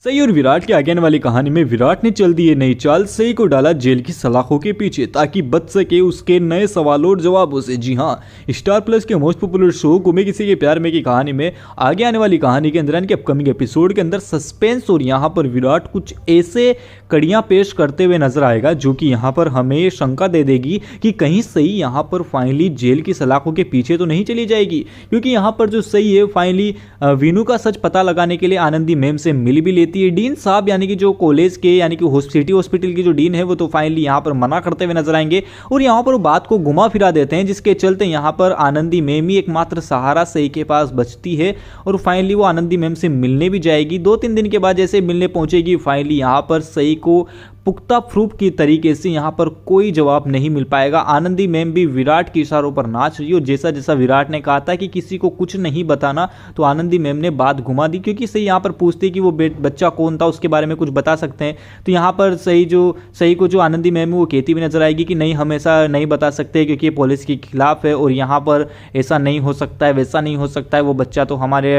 सई और विराट की आगे आने वाली कहानी में विराट ने चल दी है नई चाल। सई को डाला जेल की सलाखों के पीछे ताकि बच सके उसके नए सवालों और जवाबों से। जी हाँ, स्टार प्लस के मोस्ट पॉपुलर शो गुमे किसी के प्यार में की कहानी में आगे आने वाली कहानी के अंदर यानी कि अपकमिंग एपिसोड के अंदर सस्पेंस और यहाँ पर विराट कुछ ऐसे कड़ियाँ पेश करते हुए नजर आएगा जो कि यहाँ पर हमें शंका दे देगी कि कहीं सई यहाँ पर फाइनली जेल की सलाखों के पीछे तो नहीं चली जाएगी, क्योंकि यहाँ पर जो सई है फाइनली वीनू का सच पता लगाने के लिए आनंदी मैम से मिल भी लेती है। डीन साहब यानी कि जो कॉलेज के यानी कि सिटी हॉस्पिटल की जो डीन है वो तो फाइनली यहाँ पर मना करते हुए नजर आएंगे और यहाँ पर वो बात को घुमा फिरा देते हैं, जिसके चलते यहाँ पर आनंदी मैम ही एकमात्र सहारा सई के पास बचती है और फाइनली वो आनंदी मैम से मिलने भी जाएगी। 2-3 दिन के बाद जैसे मिलने पहुंचेगी फाइनली यहाँ पर सई को पुख्ता प्रूफ की तरीके से यहाँ पर कोई जवाब नहीं मिल पाएगा। आनंदी मैम भी विराट के इशारों पर नाच रही और जैसा जैसा विराट ने कहा था कि किसी को कुछ नहीं बताना, तो आनंदी मैम ने बात घुमा दी, क्योंकि सही यहाँ पर पूछती कि वो बच्चा कौन था उसके बारे में कुछ बता सकते हैं। तो यहाँ पर सही को जो आनंदी मैम है वो कहती भी नजर आएगी कि नहीं, हम ऐसा नहीं बता सकते क्योंकि पुलिस के खिलाफ है और यहाँ पर ऐसा नहीं हो सकता है, वैसा नहीं हो सकता है, वो बच्चा तो हमारे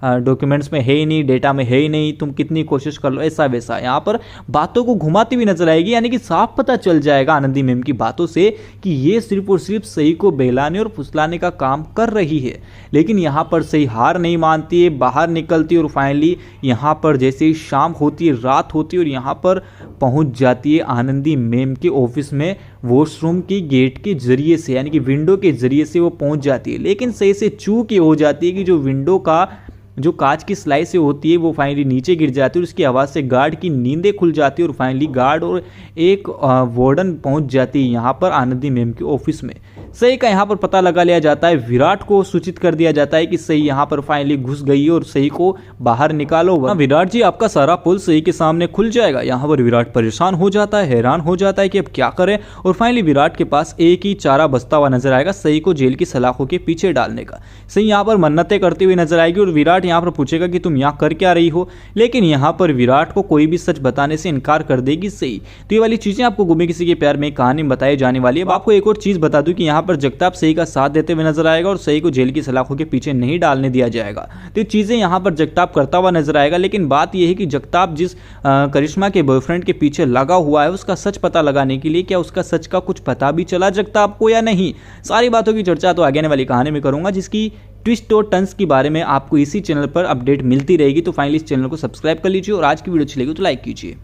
डॉक्यूमेंट्स में है ही नहीं, डेटा में है ही नहीं, तुम कितनी कोशिश कर लो, ऐसा वैसा। यहाँ पर बातों को घुमाती भी नजर आएगी, यानी कि साफ पता चल जाएगा आनंदी मैम की बातों से कि ये सिर्फ और सिर्फ सई को बहलाने और फुसलाने का काम कर रही है। लेकिन यहाँ पर सई हार नहीं मानती है, बाहर निकलती है और फाइनली यहाँ पर जैसे ही शाम होती है, रात होती है और यहाँ पर पहुंच जाती है आनंदी मैम के ऑफिस में वॉशरूम की गेट के जरिए से, यानी कि विंडो के जरिए से वो पहुंच जाती है। लेकिन सही से चूक ये हो जाती है कि जो विंडो का जो कांच की स्लाइस से होती है वो फाइनली नीचे गिर जाती है और उसकी आवाज़ से गार्ड की नींदें खुल जाती है और फाइनली गार्ड और एक वार्डन पहुंच जाती है यहाँ पर आनंदी मैम के ऑफिस में। सई का यहाँ पर पता लगा लिया जाता है, विराट को सूचित कर दिया जाता है कि सई यहाँ पर फाइनली घुस गई है और सई को बाहर निकालो, विराट जी आपका सारा पुल सई के सामने खुल जाएगा। यहाँ पर विराट परेशान हो जाता है, हैरान हो जाता है कि अब क्या करें और फाइनली विराट के पास एक ही चारा बचता हुआ नजर आएगा, सई को जेल की सलाखों के पीछे डालने का। सई यहाँ पर मन्नतें करती हुई नजर आएगी और विराट यहाँ पर पूछेगा कि तुम यहाँ कर क्या रही हो, लेकिन यहाँ पर विराट को कोई भी सच बताने से इनकार कर देगी सई। तो ये वाली चीजें आपको गुमे किसी के प्यार में कहानी बताई जाने वाली है। आपको एक और चीज बता दूं कि यहाँ पर जगताप सई का साथ देते हुए नजर आएगा और सई को जेल की सलाखों के पीछे नहीं डालने दिया जाएगा। तो ये चीजें यहाँ पर जगताप करता हुआ नजर आएगा, लेकिन बात यह है कि जगताप जिस करिश्मा के बॉयफ्रेंड के पीछे लगा हुआ है उसका सच पता लगाने के लिए क्या उसका सच का कुछ पता भी चला जगताप को या नहीं, सारी बातों की चर्चा तो आगे आने वाली कहानी में करूंगा, जिसकी ट्विस्ट और टर्न्स के बारे में आपको इसी चैनल पर अपडेट मिलती रहेगी। तो फाइनली इस चैनल को सब्सक्राइब कर लीजिए और आज की वीडियो अच्छी लगी तो लाइक कीजिए।